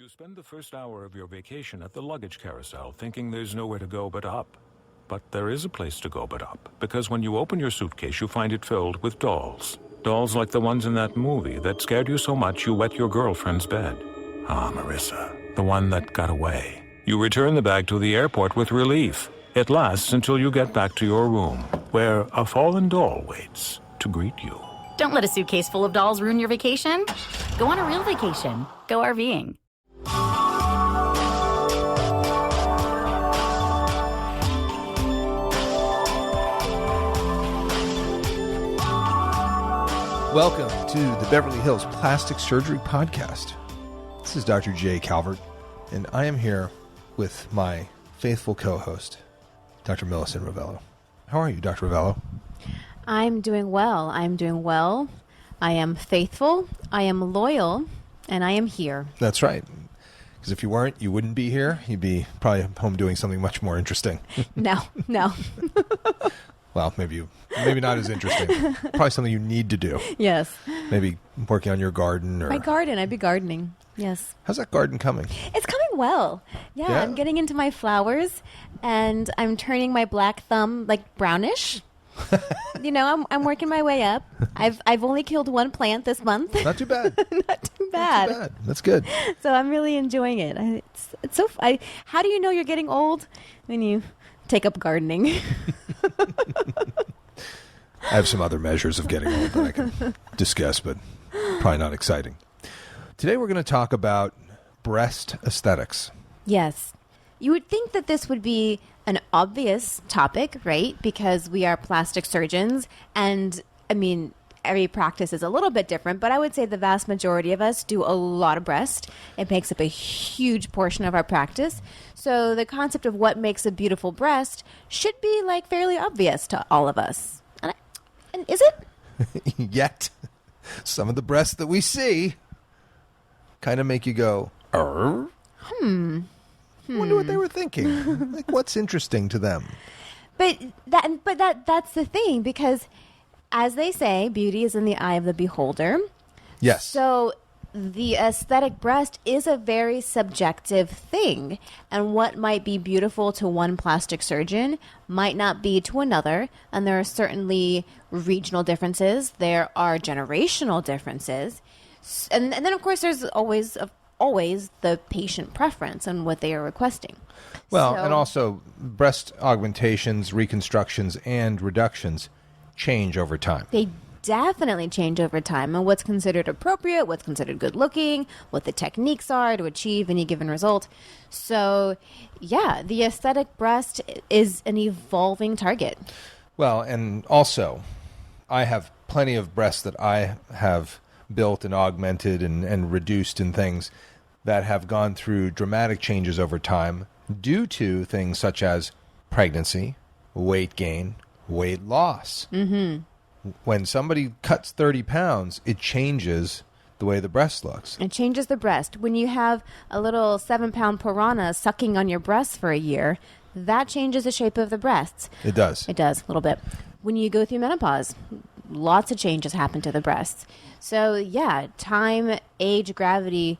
You spend the first hour of your vacation at the luggage carousel thinking there's nowhere to go but up. But there is a place to go but up, because when you open your suitcase, you find it filled with dolls. Dolls like the ones in that movie that scared you so much you wet your girlfriend's bed. Ah, Marissa, the one that got away. You return the bag to the airport with relief. It lasts until you get back to your room, where a fallen doll waits to greet you. Don't let a suitcase full of dolls ruin your vacation. Go on a real vacation. Go RVing. Welcome to the Beverly Hills Plastic Surgery Podcast. This is Dr. J. Calvert, and I am here with my faithful co-host, Dr. Millicent Ravello. How are you, Dr. Ravello? I'm doing well. I am faithful, I am loyal, and I am here. That's right. Because if you weren't, you wouldn't be here. You'd be probably home doing something much more interesting. No. Well, maybe not as interesting. Probably something you need to do. Yes. Maybe working on your garden or... My garden. I'd be gardening. Yes. How's that garden coming? It's coming well. Yeah, I'm getting into my flowers, and I'm turning my black thumb like brownish. You know, I'm working my way up. I've only killed one plant this month. Not too bad. Not too bad. That's good. So I'm really enjoying it. It's so. How do you know you're getting old? When you take up gardening. I have some other measures of getting old that I can discuss, but probably not exciting. Today we're going to talk about breast aesthetics. Yes. You would think that this would be an obvious topic, right? Because we are plastic surgeons, and I mean, every practice is a little bit different, but I would say the vast majority of us do a lot of breast. It makes up a huge portion of our practice. So the concept of what makes a beautiful breast should be like fairly obvious to all of us. And is it? Yet, some of the breasts that we see kind of make you go, Wonder what they were thinking. Like, what's interesting to them? But that's the thing, because as they say, beauty is in the eye of the beholder. Yes. So the aesthetic breast is a very subjective thing, and what might be beautiful to one plastic surgeon might not be to another, and there are certainly regional differences. There are generational differences, and then of course there's always the patient preference and what they are requesting. Well, and also breast augmentations, reconstructions, and reductions change over time. They definitely change over time, and what's considered appropriate, what's considered good looking, what the techniques are to achieve any given result. So, yeah, the aesthetic breast is an evolving target. Well, and also, I have plenty of breasts that I have built and augmented and reduced and things that have gone through dramatic changes over time due to things such as pregnancy, weight gain, weight loss. Mm-hmm. When somebody cuts 30 pounds, it changes the way the breast looks. It changes the breast. When you have a little 7-pound piranha sucking on your breast for a year, that changes the shape of the breasts. It does. It does, a little bit. When you go through menopause, lots of changes happen to the breasts. So, yeah, time, age, gravity,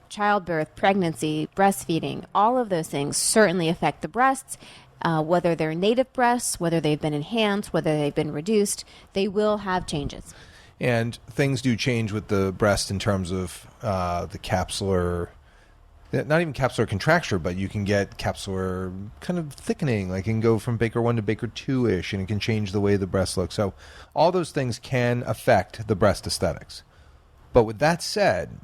childbirth, pregnancy, breastfeeding, all of those things certainly affect the breasts. Whether they're native breasts, whether they've been enhanced, whether they've been reduced, they will have changes. And things do change with the breast in terms of the capsular, not even capsular contracture, but you can get capsular kind of thickening. Like it can go from Baker 1 to Baker 2-ish, and it can change the way the breast looks. So all those things can affect the breast aesthetics. But with that said,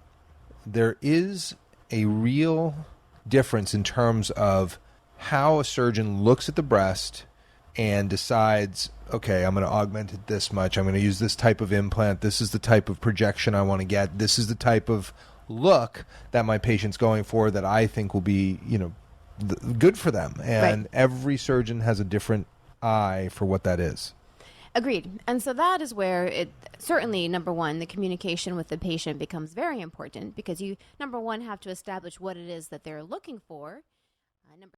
there is a real difference in terms of how a surgeon looks at the breast and decides, okay, I'm going to augment it this much. I'm going to use this type of implant. This is the type of projection I want to get. This is the type of look that my patient's going for that I think will be, good for them. And Every surgeon has a different eye for what that is. Agreed. And so that is where it certainly, number one, the communication with the patient becomes very important, because you, number one, have to establish what it is that they're looking for. Number